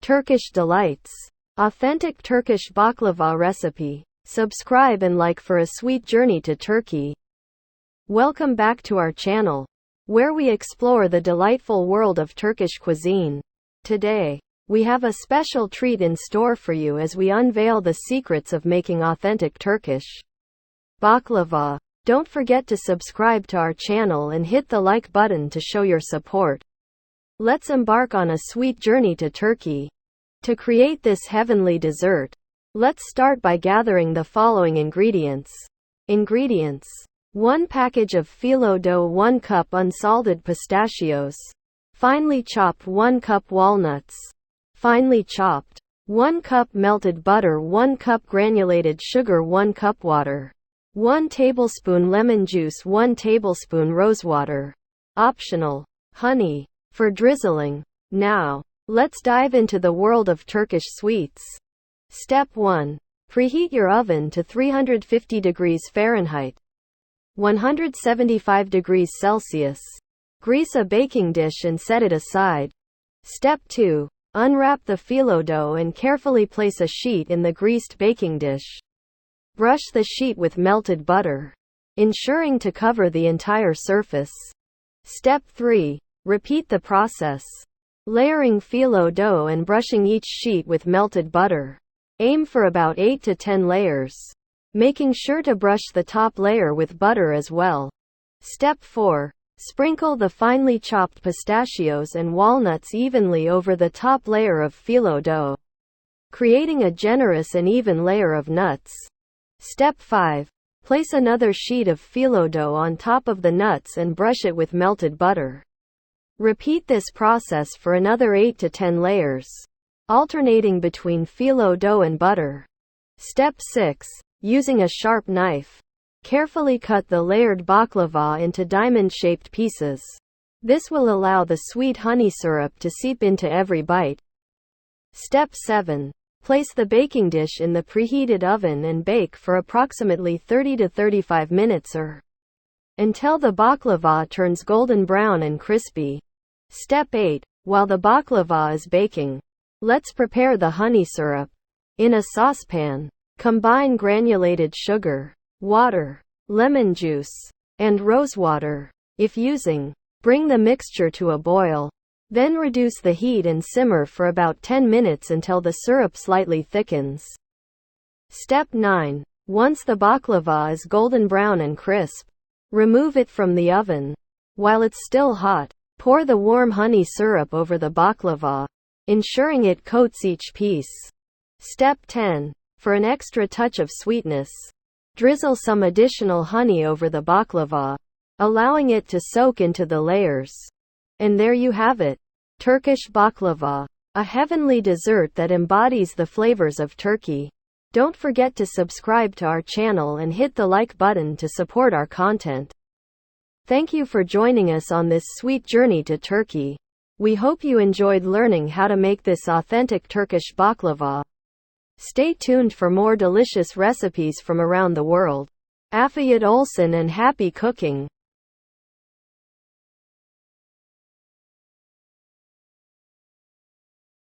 Turkish delights. Authentic Turkish baklava recipe. Subscribe and like for a sweet journey to Turkey. Welcome back to our channel, where we explore the delightful world of Turkish cuisine. Today, we have a special treat in store for you as we unveil the secrets of making authentic Turkish baklava. Don't forget to subscribe to our channel and hit the like button to show your support. Let's embark on a sweet journey to Turkey. To create this heavenly dessert, let's start by gathering the following ingredients. Ingredients: 1 package of phyllo dough, 1 cup unsalted pistachios, finely chopped 1 cup walnuts, finely chopped 1 cup melted butter, 1 cup granulated sugar, 1 cup water, 1 tablespoon lemon juice, 1 tablespoon rosewater. Optional: honey for drizzling. Now, let's dive into the world of Turkish sweets. Step 1. Preheat your oven to 350 degrees Fahrenheit, 175 degrees Celsius. Grease a baking dish and set it aside. Step 2. Unwrap the phyllo dough and carefully place a sheet in the greased baking dish. Brush the sheet with melted butter, ensuring to cover the entire surface. Step 3. Repeat the process, layering phyllo dough and brushing each sheet with melted butter. Aim for about 8 to 10 layers, making sure to brush the top layer with butter as well. Step 4. Sprinkle the finely chopped pistachios and walnuts evenly over the top layer of phyllo dough, creating a generous and even layer of nuts. Step 5. Place another sheet of phyllo dough on top of the nuts and brush it with melted butter. Repeat this process for another 8 to 10 layers, alternating between phyllo dough and butter. Step 6. Using a sharp knife, carefully cut the layered baklava into diamond-shaped pieces. This will allow the sweet honey syrup to seep into every bite. Step 7. Place the baking dish in the preheated oven and bake for approximately 30 to 35 minutes or until the baklava turns golden brown and crispy. Step 8. While the baklava is baking, let's prepare the honey syrup. In a saucepan, combine granulated sugar, water, lemon juice, and rosewater. If using, bring the mixture to a boil. Then reduce the heat and simmer for about 10 minutes until the syrup slightly thickens. Step 9. Once the baklava is golden brown and crisp, remove it from the oven. While it's still hot, pour the warm honey syrup over the baklava, ensuring it coats each piece. Step 10. For an extra touch of sweetness, drizzle some additional honey over the baklava, allowing it to soak into the layers. And there you have it, Turkish baklava, a heavenly dessert that embodies the flavors of Turkey. Don't forget to subscribe to our channel and hit the like button to support our content. Thank you for joining us on this sweet journey to Turkey. We hope you enjoyed learning how to make this authentic Turkish baklava. Stay tuned for more delicious recipes from around the world. Afiyet olsun and happy cooking!